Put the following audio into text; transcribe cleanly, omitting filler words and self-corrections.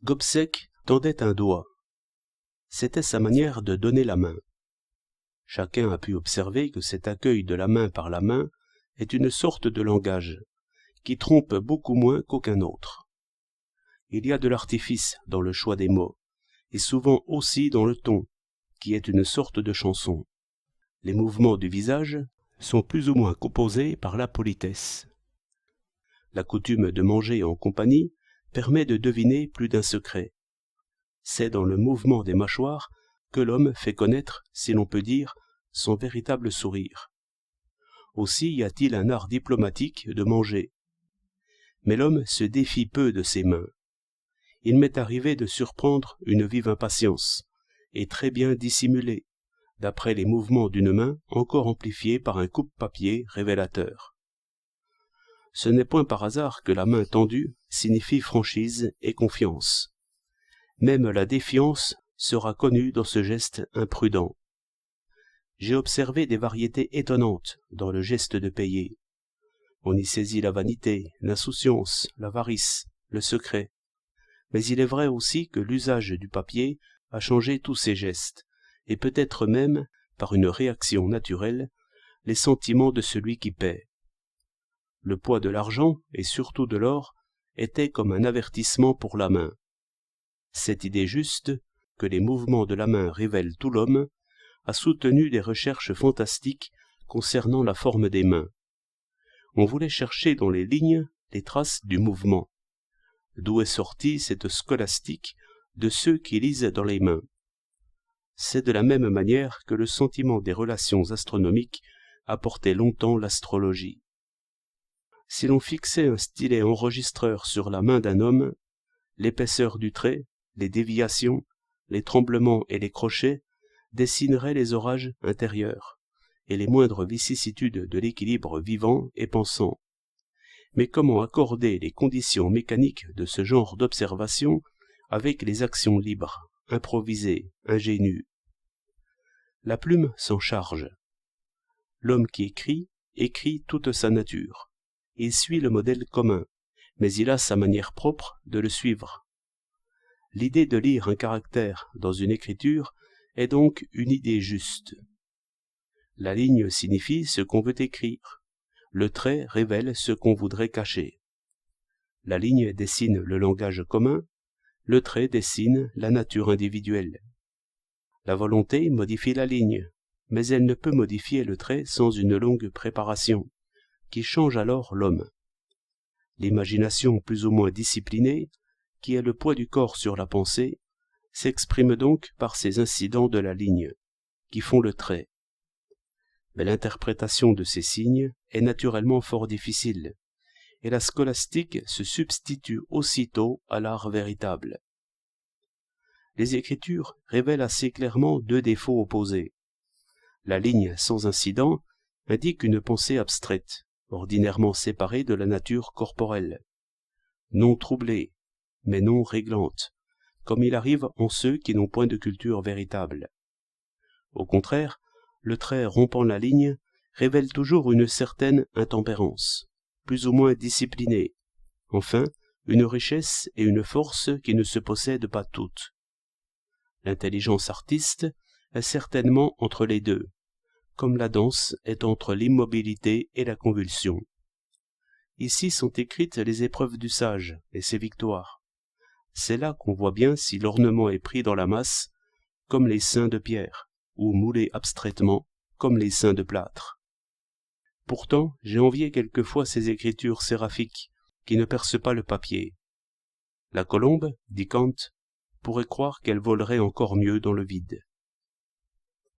Gobseck tendait un doigt. C'était sa manière de donner la main. Chacun a pu observer que cet accueil de la main par la main est une sorte de langage, qui trompe beaucoup moins qu'aucun autre. Il y a de l'artifice dans le choix des mots, et souvent aussi dans le ton, qui est une sorte de chanson. Les mouvements du visage sont plus ou moins composés par la politesse. La coutume de manger en compagnie permet de deviner plus d'un secret. C'est dans le mouvement des mâchoires que l'homme fait connaître, si l'on peut dire, son véritable sourire. Aussi y a-t-il un art diplomatique de manger. Mais l'homme se défie peu de ses mains. Il m'est arrivé de surprendre une vive impatience, et très bien dissimulée, d'après les mouvements d'une main encore amplifiés par un coupe-papier révélateur. Ce n'est point par hasard que la main tendue signifie franchise et confiance. Même la défiance sera connue dans ce geste imprudent. J'ai observé des variétés étonnantes dans le geste de payer. On y saisit la vanité, l'insouciance, l'avarice, le secret. Mais il est vrai aussi que l'usage du papier a changé tous ces gestes, et peut-être même, par une réaction naturelle, les sentiments de celui qui paie. Le poids de l'argent, et surtout de l'or, était comme un avertissement pour la main. Cette idée juste, que les mouvements de la main révèlent tout l'homme, a soutenu des recherches fantastiques concernant la forme des mains. On voulait chercher dans les lignes les traces du mouvement. D'où est sortie cette scolastique de ceux qui lisent dans les mains? C'est de la même manière que le sentiment des relations astronomiques a porté longtemps l'astrologie. Si l'on fixait un stylet enregistreur sur la main d'un homme, l'épaisseur du trait, les déviations, les tremblements et les crochets dessineraient les orages intérieurs et les moindres vicissitudes de l'équilibre vivant et pensant. Mais comment accorder les conditions mécaniques de ce genre d'observation avec les actions libres, improvisées, ingénues? La plume s'en charge. L'homme qui écrit toute sa nature. Il suit le modèle commun, mais il a sa manière propre de le suivre. L'idée de lire un caractère dans une écriture est donc une idée juste. La ligne signifie ce qu'on veut écrire. Le trait révèle ce qu'on voudrait cacher. La ligne dessine le langage commun, le trait dessine la nature individuelle. La volonté modifie la ligne, mais elle ne peut modifier le trait sans une longue préparation, qui change alors l'homme. L'imagination plus ou moins disciplinée, qui est le poids du corps sur la pensée, s'exprime donc par ces incidents de la ligne, qui font le trait. Mais l'interprétation de ces signes est naturellement fort difficile, et la scolastique se substitue aussitôt à l'art véritable. Les écritures révèlent assez clairement deux défauts opposés. La ligne sans incident indique une pensée abstraite, ordinairement séparée de la nature corporelle, non troublée, mais non réglante, comme il arrive en ceux qui n'ont point de culture véritable. Au contraire, le trait rompant la ligne révèle toujours une certaine intempérance, plus ou moins disciplinée, enfin, une richesse et une force qui ne se possèdent pas toutes. L'intelligence artiste est certainement entre les deux, comme la danse est entre l'immobilité et la convulsion. Ici sont écrites les épreuves du sage et ses victoires. C'est là qu'on voit bien si l'ornement est pris dans la masse, comme les seins de pierre, ou moulé abstraitement, comme les seins de plâtre. Pourtant, j'ai envié quelquefois ces écritures séraphiques, qui ne percent pas le papier. La colombe, dit Kant, pourrait croire qu'elle volerait encore mieux dans le vide.